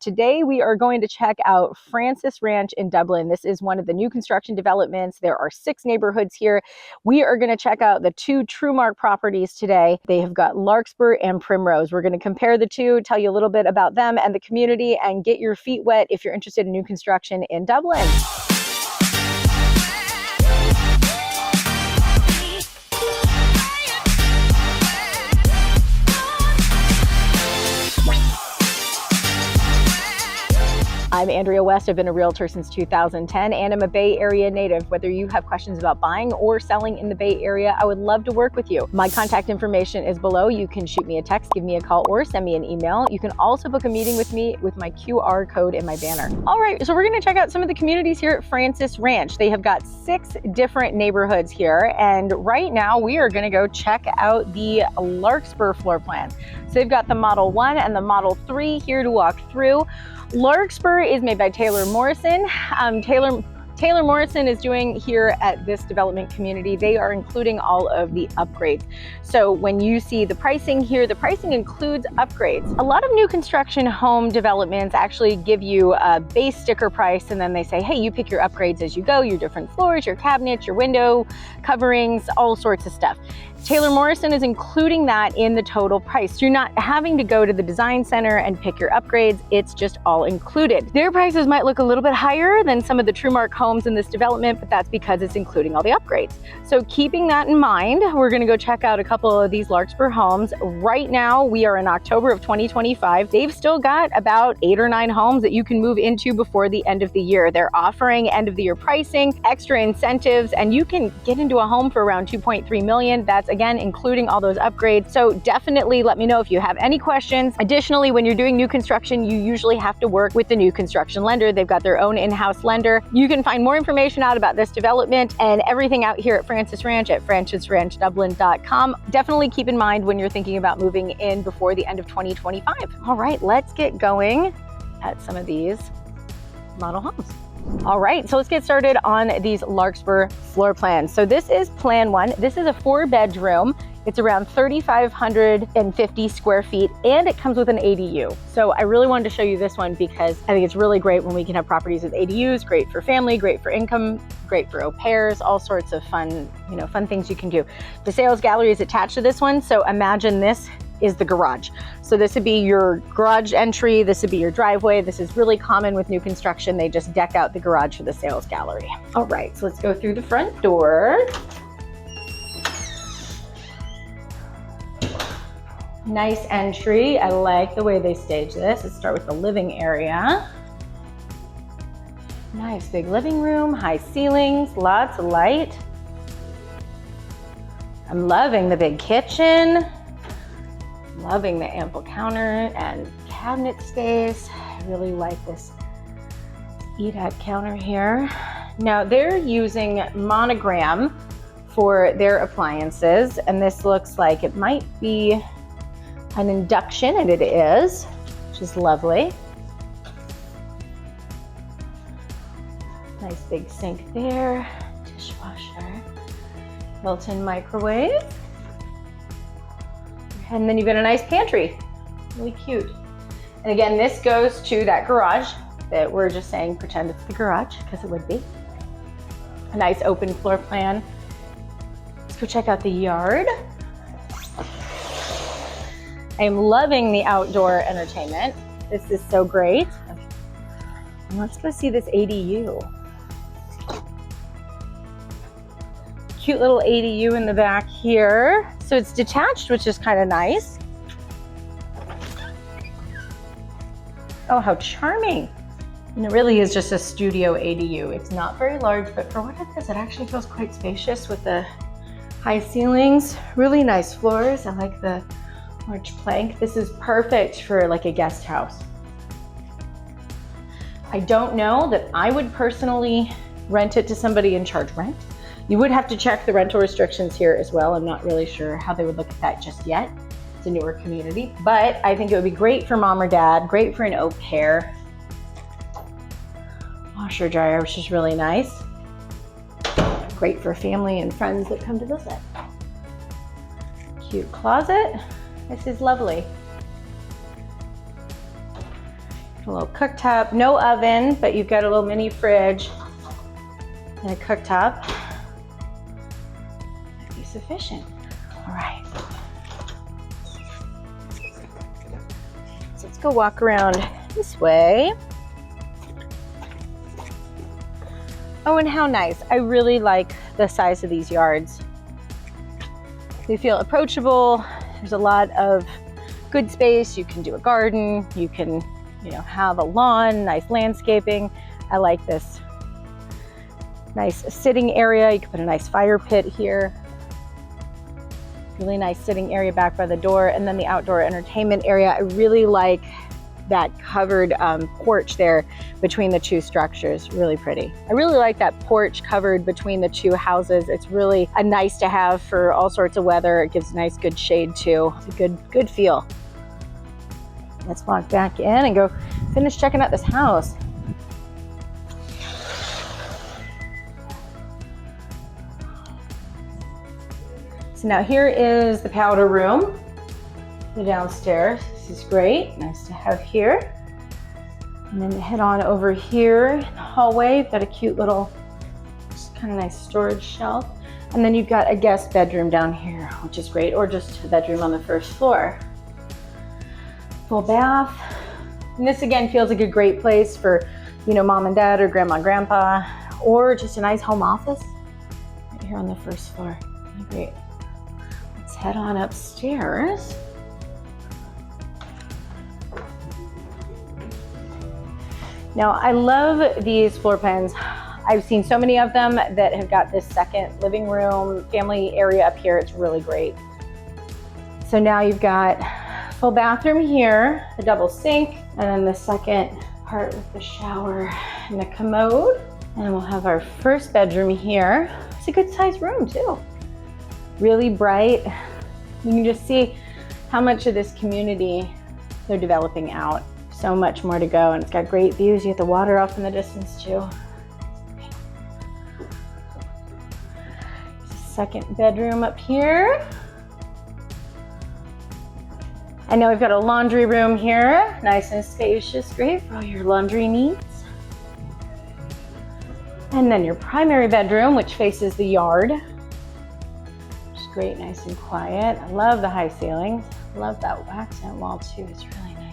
Today we are going to check out Francis Ranch in Dublin. This is one of the new construction developments. There are 6 neighborhoods here. We are going to check out the 2 Trumark properties today. They have got Larkspur and Primrose. We're going to compare the 2, tell you a little bit about them and the community, and get your feet wet if you're interested in new construction in Dublin. I'm Andrea West. I've been a realtor since 2010 and I'm a Bay Area native. Whether you have questions about buying or selling in the Bay Area, I would love to work with you. My contact information is below. You can shoot me a text, give me a call, or send me an email. You can also book a meeting with me with my QR code in my banner. All right, so we're going to check out some of the communities here at Francis Ranch. They have got 6 different neighborhoods here, and right now we are going to go check out the Larkspur floor plan. So they've got the Model 1 and the Model 3 here to walk through. Larkspur is made by Taylor Morrison. Taylor Morrison is doing here at this development community, they are including all of the upgrades. So when you see the pricing here, the pricing includes upgrades. A lot of new construction home developments actually give you a base sticker price, and then they say, hey, you pick your upgrades as you go, your different floors, your cabinets, your window coverings, all sorts of stuff. Taylor Morrison is including that in the total price. So you're not having to go to the design center and pick your upgrades. It's just all included. Their prices might look a little bit higher than some of the Trumark homes in this development, but that's because it's including all the upgrades. So keeping that in mind, we're gonna go check out a couple of these Larkspur homes. Right now, we are in October of 2025. They've still got about 8 or 9 homes that you can move into before the end of the year. They're offering end of the year pricing, extra incentives, and you can get into a home for around 2.3 million. That's again, including all those upgrades. So definitely let me know if you have any questions. Additionally, when you're doing new construction, you usually have to work with the new construction lender. They've got their own in-house lender. You can find more information out about this development and everything out here at Francis Ranch at francisranchdublin.com. Definitely keep in mind when you're thinking about moving in before the end of 2025. All right, let's get going at some of these model homes. All right, so let's get started on these Larkspur floor plans. So this is plan 1. This is a 4-bedroom. It's around 3,550 square feet, and it comes with an ADU. So I really wanted to show you this one because I think it's really great when we can have properties with ADUs, great for family, great for income, great for au pairs, all sorts of fun, fun things you can do. The sales gallery is attached to this one. So imagine this is the garage. So this would be your garage entry, this would be your driveway. This is really common with new construction. They just deck out the garage for the sales gallery. All right, so let's go through the front door. Nice entry. I like the way they stage this. Let's start with the living area. Nice big living room, high ceilings, lots of light. I'm loving the big kitchen. Loving the ample counter and cabinet space. I really like this eat-at counter here. Now they're using Monogram for their appliances, and this looks like it might be an induction, and it is, which is lovely. Nice big sink there, dishwasher, built-in microwave. And then you've got a nice pantry, really cute. And again, this goes to that garage that we're just saying, pretend it's the garage, because it would be. A nice open floor plan. Let's go check out the yard. I'm loving the outdoor entertainment. This is so great. And let's go see this ADU. Cute little ADU in the back here. So it's detached, which is kind of nice. Oh, how charming. And it really is just a studio ADU. It's not very large, but for what it is, it actually feels quite spacious with the high ceilings, really nice floors. I like the large plank. This is perfect for like a guest house. I don't know that I would personally rent it to somebody and charge rent. You would have to check the rental restrictions here as well. I'm not really sure how they would look at that just yet. It's a newer community, but I think it would be great for mom or dad, great for an au pair. Washer dryer, which is really nice. Great for family and friends that come to visit. Cute closet. This is lovely. A little cooktop, no oven, but you've got a little mini fridge and a cooktop. That'd be sufficient. All right. So let's go walk around this way. Oh, and how nice. I really like the size of these yards. They feel approachable. There's a lot of good space. You can do a garden. You can, have a lawn, nice landscaping. I like this nice sitting area. You can put a nice fire pit here. Really nice sitting area back by the door. And then the outdoor entertainment area. I really like that covered porch there between the two structures. Really pretty. I really like that porch covered between the two houses. It's really a nice to have for all sorts of weather. It gives nice good shade too. It's a good feel. Let's walk back in and go finish checking out this house. So now here is the powder room, the downstairs. This is great, nice to have here. And then head on over here in the hallway. You've got a cute little, just kind of nice storage shelf. And then you've got a guest bedroom down here, which is great, or just a bedroom on the first floor. Full bath. And this again feels like a great place for, mom and dad or grandma and grandpa, or just a nice home office right here on the first floor. Great. Let's head on upstairs. Now, I love these floor plans. I've seen so many of them that have got this second living room, family area up here. It's really great. So now you've got full bathroom here, a double sink, and then the second part with the shower and the commode. And we'll have our first bedroom here. It's a good sized room too. Really bright. You can just see how much of this community they're developing out. So much more to go, and it's got great views. You get the water off in the distance too. Second bedroom up here. And now we've got a laundry room here, nice and spacious, great for all your laundry needs. And then your primary bedroom, which faces the yard. Which is great, nice and quiet. I love the high ceilings. I love that accent wall too, it's really nice.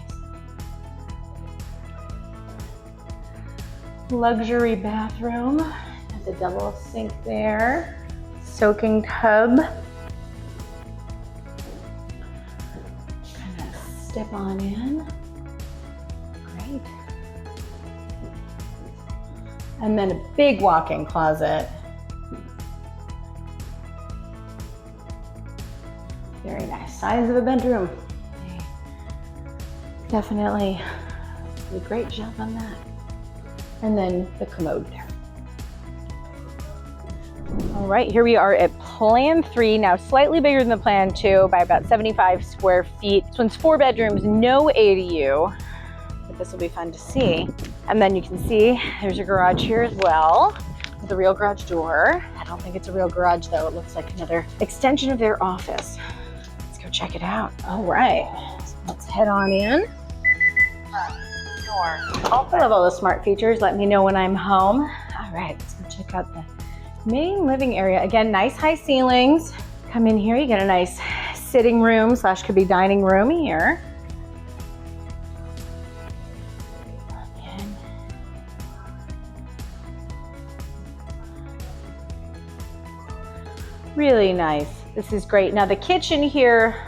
Luxury bathroom, has a double sink there. Soaking tub. Kind of step on in. Great. And then a big walk-in closet. Very nice size of a bedroom. Definitely did a great job on that. And then the commode there. All right, here we are at Plan 3, now slightly bigger than the Plan 2 by about 75 square feet. This one's 4 bedrooms, no ADU, but this will be fun to see. And then you can see there's a garage here as well with a real garage door. I don't think it's a real garage though. It looks like another extension of their office. Let's go check it out. All right, so let's head on in. I love all the smart features. Let me know when I'm home. All right, let's go check out the main living area. Again, nice high ceilings. Come in here, you get a nice sitting room / could be dining room here. Really nice. This is great. Now the kitchen here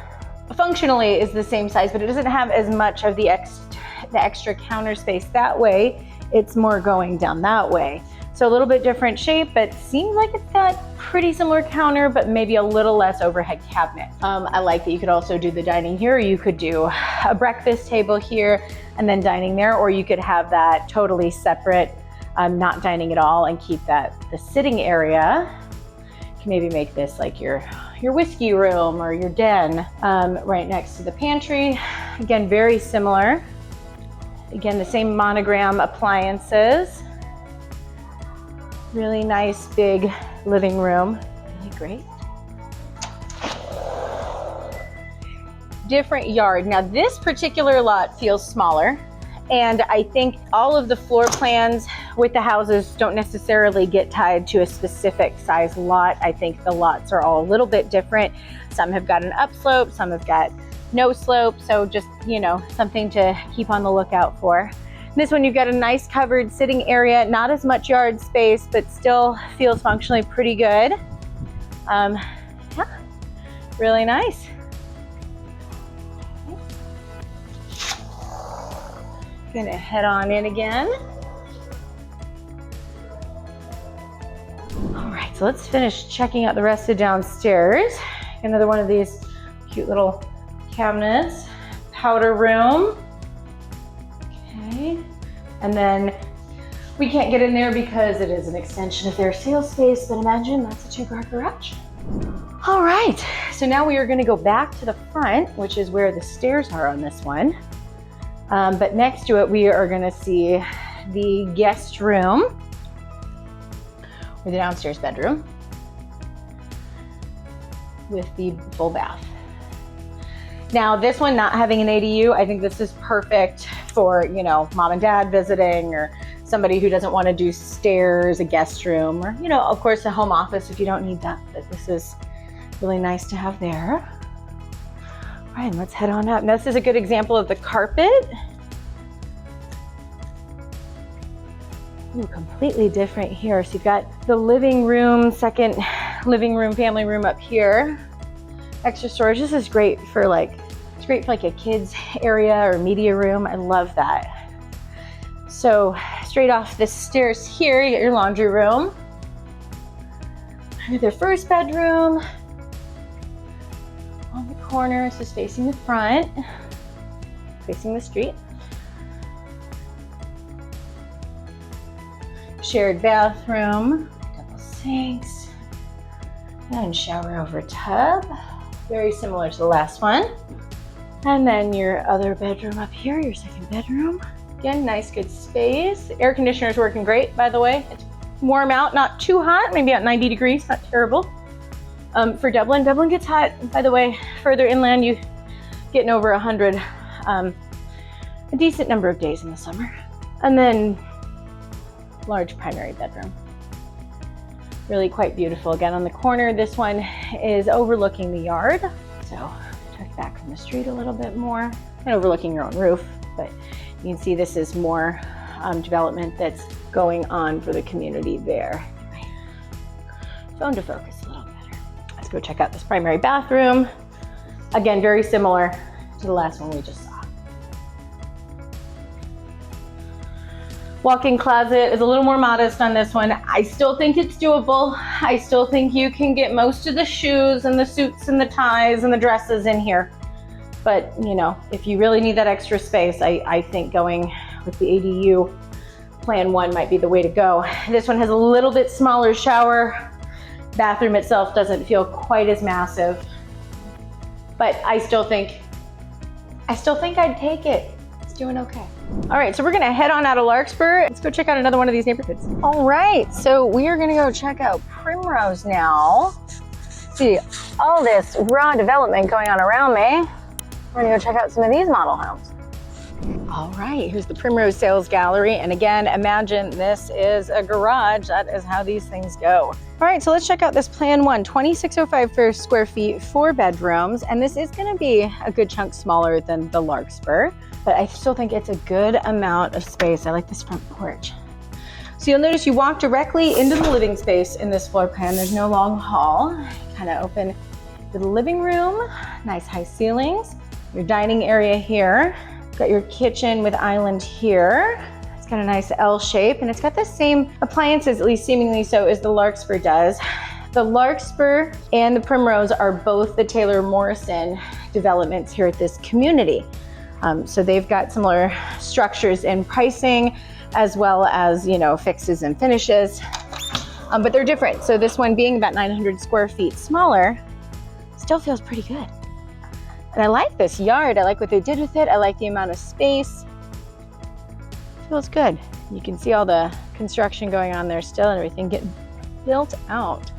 functionally is the same size, but it doesn't have as much of the extra counter space that way. It's more going down that way. So a little bit different shape, but seems like it's got pretty similar counter, but maybe a little less overhead cabinet. I like that you could also do the dining here. You could do a breakfast table here and then dining there, or you could have that totally separate, not dining at all, and keep the sitting area. You can maybe make this like your whiskey room or your den right next to the pantry. Again, very similar. Again, the same monogram appliances. Really nice big living room, really great. Different yard. Now this particular lot feels smaller And I think all of the floor plans with the houses don't necessarily get tied to a specific size lot. I think the lots are all a little bit different. Some have got an upslope, some have got no slope. So just, you know, something to keep on the lookout for. This one, you've got a nice covered sitting area, not as much yard space, but still feels functionally pretty good. Yeah, really nice. Gonna head on in again. All right, so let's finish checking out the rest of downstairs. Another one of these cute little cabinets. Powder room. Okay, and then we can't get in there because it is an extension of their sales space, but imagine that's a 2-car garage. All right, so now we are gonna go back to the front, which is where the stairs are on this one. But next to it, we are gonna see the guest room or the downstairs bedroom with the full bath. Now this one not having an ADU, I think this is perfect for, you know, mom and dad visiting or somebody who doesn't want to do stairs, a guest room, or, you know, of course a home office if you don't need that, but this is really nice to have there. All right, let's head on up. Now this is a good example of the carpet. Ooh, completely different here. So you've got the living room, second living room, family room up here. Extra storage. This is great for it's great for like a kid's area or media room. I love that. So straight off the stairs here, you get your laundry room. Their first bedroom. On the corner, so facing the front, facing the street. Shared bathroom, double sinks, and shower over tub. Very similar to the last one. And then your other bedroom up here, your second bedroom. Again, nice, good space. Air conditioner is working great, by the way. It's warm out, not too hot, maybe at 90 degrees, not terrible. For Dublin, Dublin gets hot. By the way, further inland, you getting over 100 a decent number of days in the summer. And then large primary bedroom. Really quite beautiful. Again, on the corner, this one is overlooking the yard. So check back from the street a little bit more and overlooking your own roof. But you can see this is more development that's going on for the community there. Phone to focus a little better. Let's go check out this primary bathroom. Again, very similar to the last one we just saw. Walk-in closet is a little more modest on this one. I still think it's doable. I still think you can get most of the shoes and the suits and the ties and the dresses in here. But, you know, if you really need that extra space, I think going with the ADU Plan 1 might be the way to go. This one has a little bit smaller shower. Bathroom itself doesn't feel quite as massive. But I still think I'd take it. It's doing okay. All right, so we're gonna head on out of Larkspur. Let's go check out another one of these neighborhoods. All right, so we are gonna go check out Primrose now. See all this raw development going on around me. We're gonna go check out some of these model homes. All right, here's the Primrose Sales Gallery. And again, imagine this is a garage. That is how these things go. All right, so let's check out this Plan 1, 2,605 square feet, 4 bedrooms. And this is gonna be a good chunk smaller than the Larkspur, but I still think it's a good amount of space. I like this front porch. So you'll notice you walk directly into the living space in this floor plan. There's no long hall. Kind of open to the living room, nice high ceilings. Your dining area here. Got your kitchen with island here. It's got a nice L shape and it's got the same appliances, at least seemingly so, as the Larkspur does. The Larkspur and the Primrose are both the Taylor Morrison developments here at this community. So they've got similar structures in pricing as well as, you know, fixes and finishes, but they're different. So this one being about 900 square feet smaller still feels pretty good. And I like this yard. I like what they did with it. I like the amount of space. It feels good. You can see all the construction going on there still and everything getting built out.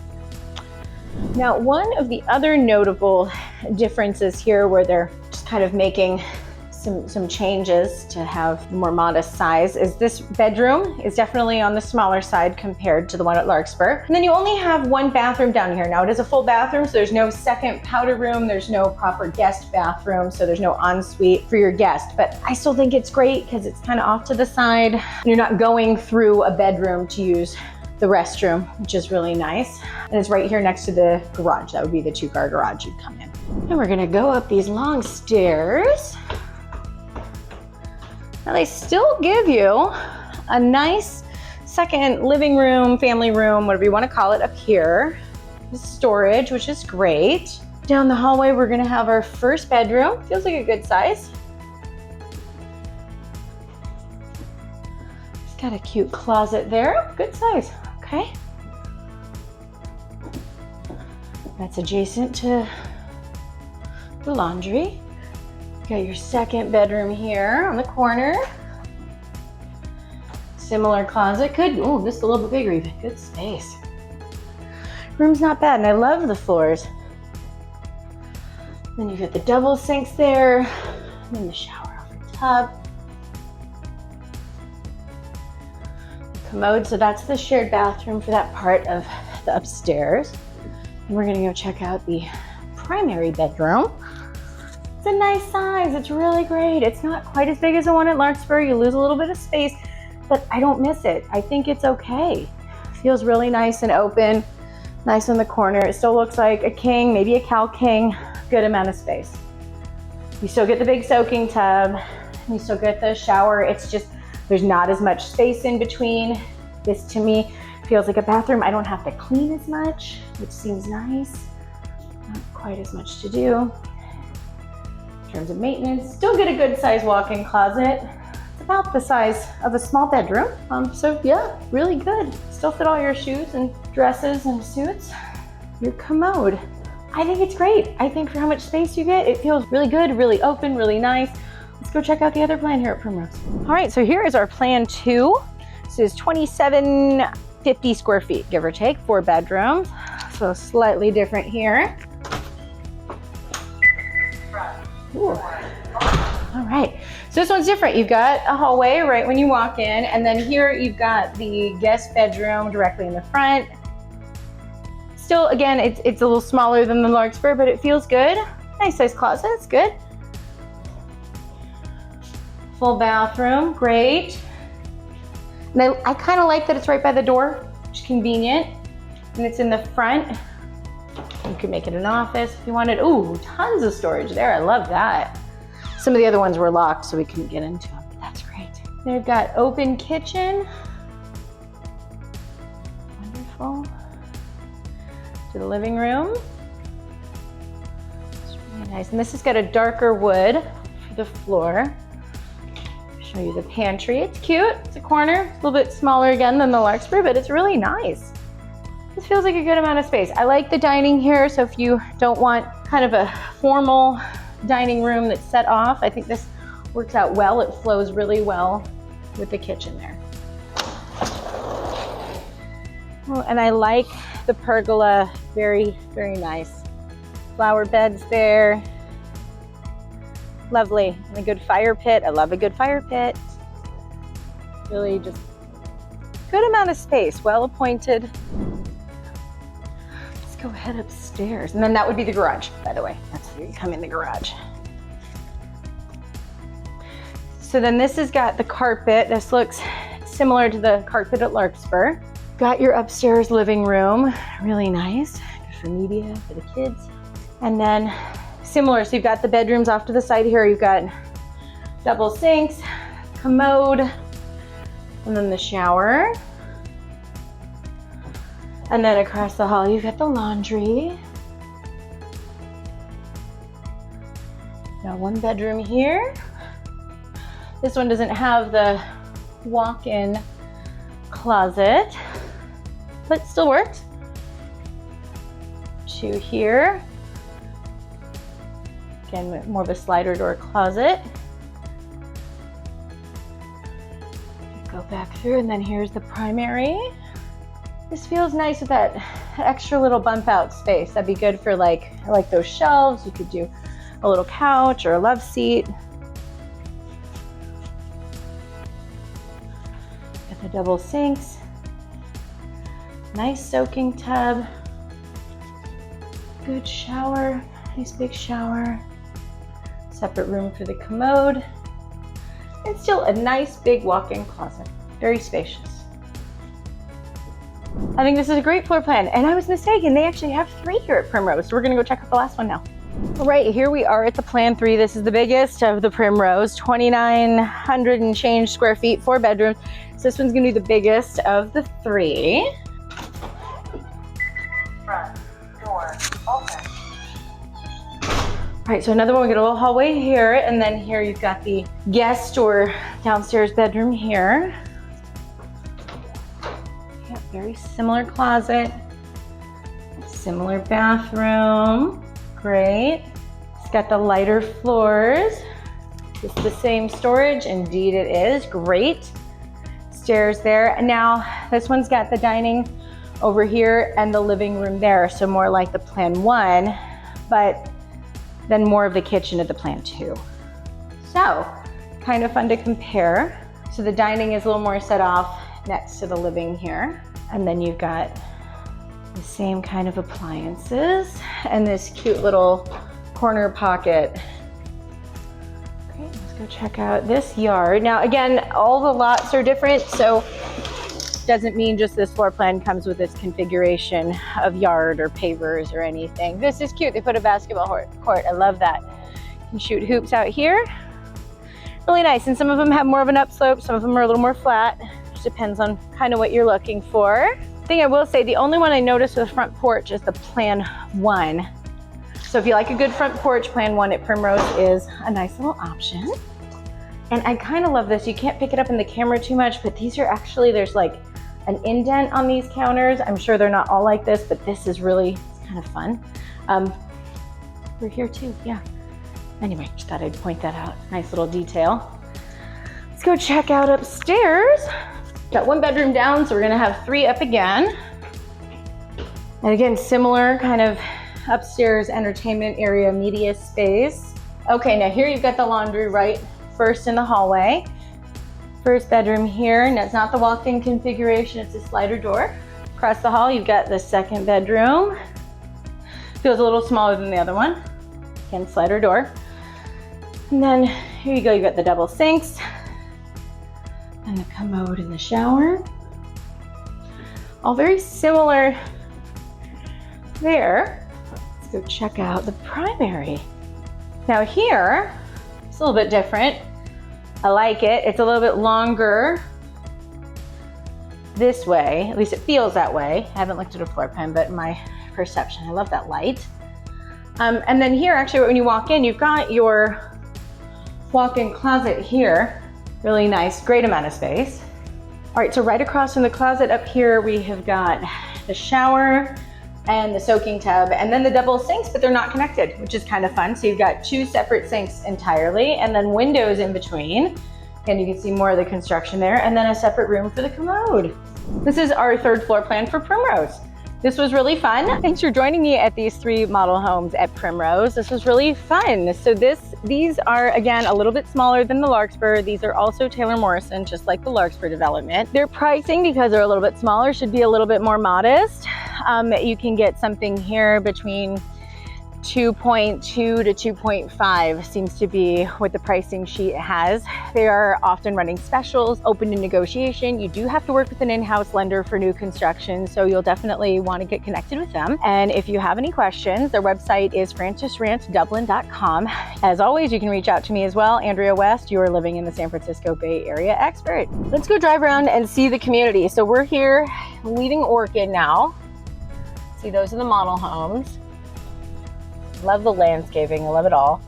Now, one of the other notable differences here where they're just kind of making some changes to have more modest size is this bedroom is definitely on the smaller side compared to the one at Larkspur. And then you only have one bathroom down here. Now it is a full bathroom, so there's no second powder room, there's no proper guest bathroom, so there's no ensuite for your guest. But I still think it's great because it's kind of off to the side. You're not going through a bedroom to use the restroom, which is really nice. And it's right here next to the garage. That would be the 2-car garage you'd come in. And we're gonna go up these long stairs. Now they still give you a nice second living room, family room, whatever you want to call it, up here. With storage, which is great. Down the hallway, we're gonna have our first bedroom. Feels like a good size. It's got a cute closet there, good size, okay. That's adjacent to the laundry. Got your second bedroom here on the corner. Similar closet, good. Oh, this is a little bit bigger even. Good space. Room's not bad, and I love the floors. Then you've got the double sinks there, and then the shower over tub. Commode, so that's the shared bathroom for that part of the upstairs. And we're gonna go check out the primary bedroom. It's a nice size, it's really great. It's not quite as big as the one at Larkspur. You lose a little bit of space, but I don't miss it. I think it's okay. Feels really nice and open, nice in the corner. It still looks like a king, maybe a cow king, good amount of space. You still get the big soaking tub, and you still get the shower. It's just, there's not as much space in between. This to me feels like a bathroom I don't have to clean as much, which seems nice. Not quite as much to do. In terms of maintenance, still get a good size walk-in closet. It's about the size of a small bedroom. So yeah, really good. Still fit all your shoes and dresses and suits. Your commode. I think it's great. I think for how much space you get, it feels really good, really open, really nice. Let's go check out the other plan here at Primrose. All right, so here is our plan 2. This is 2,750 square feet, give or take, 4 bedrooms. So slightly different here. Ooh. All right, so this one's different. You've got a hallway right when you walk in, and then here you've got the guest bedroom directly in the front. Still, again, it's a little smaller than the Larkspur, but it feels good. Nice size closet, it's good. Full bathroom, great. And I kind of like that it's right by the door, which is convenient. And it's in the front. You could make it an office if you wanted. Ooh, tons of storage there, I love that. Some of the other ones were locked, so we couldn't get into them, but that's great. They've got open kitchen. Wonderful. To the living room. It's really nice. And this has got a darker wood for the floor. Show you the pantry. It's cute. It's a corner. It's a little bit smaller again than the Larkspur, but it's really nice. This feels like a good amount of space. I like the dining here, so if you don't want kind of a formal dining room that's set off, I think this works out well. It flows really well with the kitchen there. Oh, and I like the pergola, very, very nice. Flower beds there. Lovely. And a good fire pit. I love a good fire pit. Really just good amount of space, well appointed. Let's go head upstairs. And then that would be the garage, by the way. That's where you come in the garage. So then this has got the carpet. This looks similar to the carpet at Larkspur. Got your upstairs living room, really nice. Good for media, for the kids. And then similar, so you've got the bedrooms off to the side here. You've got double sinks, commode, and then the shower. And then across the hall, you've got the laundry. Got one bedroom here. This one doesn't have the walk-in closet, but still works. 2 here. Again, more of a slider door closet. Go back through, and then here's the primary. This feels nice with that extra little bump out space. That'd be good for I like those shelves. You could do a little couch or a love seat. Got the double sinks, nice soaking tub, good shower, nice big shower, separate room for the commode, and still a nice big walk-in closet, very spacious. I think this is a great floor plan, and I was mistaken, they actually have 3 here at Primrose, so we're gonna go check out the last one now. All right, here we are at the Plan 3. This is the biggest of the Primrose, 2,900 and change square feet, 4 bedrooms. So this one's gonna be the biggest of the 3. Front door open. All right, so another one, we got a little hallway here, and then here you've got the guest or downstairs bedroom here. Yep, very similar closet, similar bathroom, great. It's got the lighter floors. It's the same storage, indeed it is, great. Stairs there, and now this one's got the dining over here and the living room there, so more like the Plan 1, but then more of the kitchen at the Plan 2. So, kind of fun to compare. So the dining is a little more set off next to the living here. And then you've got the same kind of appliances and this cute little corner pocket. Okay, let's go check out this yard. Now again, all the lots are different, so doesn't mean just this floor plan comes with this configuration of yard or pavers or anything. This is cute. They put a basketball court. I love that. You can shoot hoops out here. Really nice. And some of them have more of an upslope. Some of them are a little more flat. Just depends on kind of what you're looking for. Thing I will say, the only one I noticed with the front porch is the Plan 1. So if you like a good front porch, Plan 1 at Primrose is a nice little option. And I kind of love this. You can't pick it up in the camera too much, but these are actually, there's like an indent on these counters. I'm sure they're not all like this, but this is really, it's kind of fun. We're here too, yeah. Anyway, just thought I'd point that out. Nice little detail. Let's go check out upstairs. Got 1 bedroom down, so we're gonna have 3 up again. And again, similar kind of upstairs entertainment area, media space. Okay, now here you've got the laundry right first in the hallway. First bedroom here, and it's not the walk-in configuration, it's a slider door. Across the hall, you've got the 2nd bedroom. Feels a little smaller than the other one. Again, slider door. And then here you go, you've got the double sinks and the commode in the shower. All very similar there. Let's go check out the primary. Now here, it's a little bit different. I like it. It's a little bit longer this way. At least it feels that way. I haven't looked at a floor plan, but my perception, I love that light. And then here, actually, when you walk in, you've got your walk-in closet here. Really nice, great amount of space. All right, so right across from the closet up here, we have got the shower and the soaking tub, and then the double sinks, but they're not connected, which is kind of fun. So you've got 2 separate sinks entirely, and then windows in between. And you can see more of the construction there, and then a separate room for the commode. This is our 3rd floor plan for Primrose. This was really fun. Thanks for joining me at these 3 model homes at Primrose. This was really fun. So these are, again, a little bit smaller than the Larkspur. These are also Taylor Morrison, just like the Larkspur development. Their pricing, because they're a little bit smaller, should be a little bit more modest. You can get something here between 2.2 to 2.5 seems to be what the pricing sheet has. They are often running specials, open to negotiation. You do have to work with an in-house lender for new construction, so you'll definitely want to get connected with them. And if you have any questions, their website is francisranchdublin.com. As always, you can reach out to me as well, Andrea West, your living in the San Francisco Bay Area expert. Let's go drive around and see the community. So we're here leaving Orchid now. See, those are the model homes. Love the landscaping, I love it all.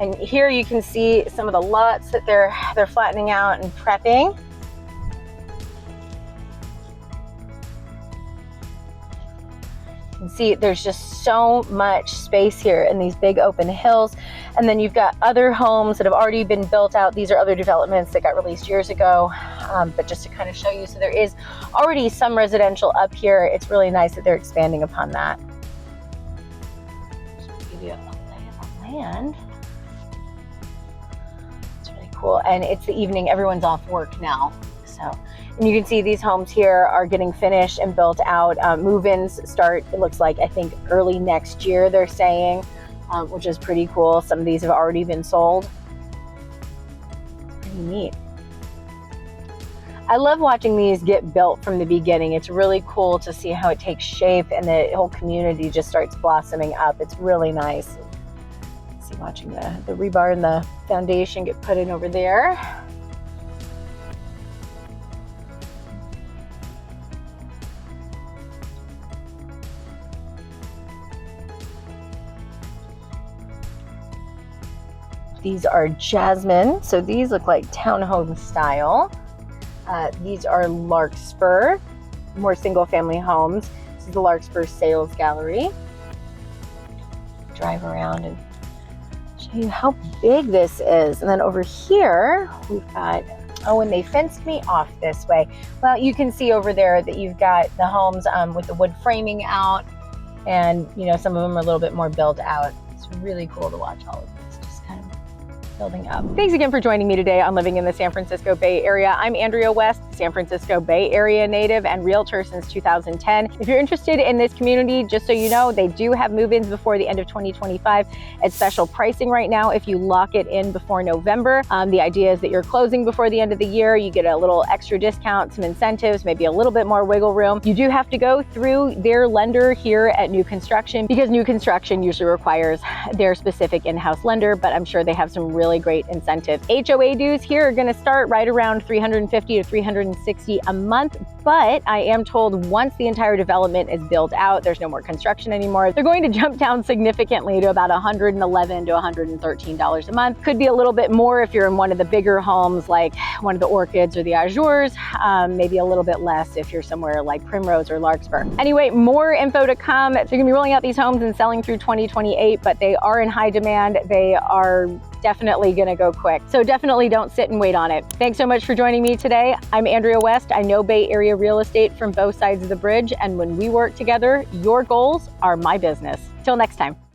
And here you can see some of the lots that they're flattening out and prepping. You can see there's just so much space here in these big open hills. And then you've got other homes that have already been built out. These are other developments that got released years ago. But just to kind of show you, so there is already some residential up here. It's really nice that they're expanding upon that. A lay of the land. It's really cool, and it's the evening. Everyone's off work now, So, and you can see these homes here are getting finished and built out. Move-ins start, it looks like, I think early next year, they're saying, which is pretty cool. Some of these have already been sold. Pretty neat. I love watching these get built from the beginning. It's really cool to see how it takes shape and the whole community just starts blossoming up. It's really nice. See, watching the rebar and the foundation get put in over there. These are jasmine, so these look like townhome style. These are Larkspur, more single family homes. This is the Larkspur Sales Gallery. Drive around and show you how big this is. And then over here, we've got, oh, and they fenced me off this way. Well, you can see over there that you've got the homes with the wood framing out, and you know, some of them are a little bit more built out. It's really cool to watch all of this just kind of building up. Thanks again for joining me today on Living in the San Francisco Bay Area. I'm Andrea West, San Francisco Bay Area native and realtor since 2010. If you're interested in this community, just so you know, they do have move-ins before the end of 2025 at special pricing right now. If you lock it in before November, the idea is that you're closing before the end of the year. You get a little extra discount, some incentives, maybe a little bit more wiggle room. You do have to go through their lender here at new construction, because new construction usually requires their specific in-house lender, but I'm sure they have some really great incentives. HOA dues here are going to start right around $350 to $360 a month, but I am told once the entire development is built out, there's no more construction anymore, they're going to jump down significantly to about $111 to $113 a month. Could be a little bit more if you're in one of the bigger homes like one of the Orchids or the Azures, maybe a little bit less if you're somewhere like Primrose or Larkspur. Anyway, more info to come. So you're gonna be rolling out these homes and selling through 2028, but they are in high demand. They are definitely gonna go quick. So definitely don't sit and wait on it. Thanks so much for joining me today. I'm Andrea West. I know Bay Area real estate from both sides of the bridge, and when we work together, your goals are my business. Till next time.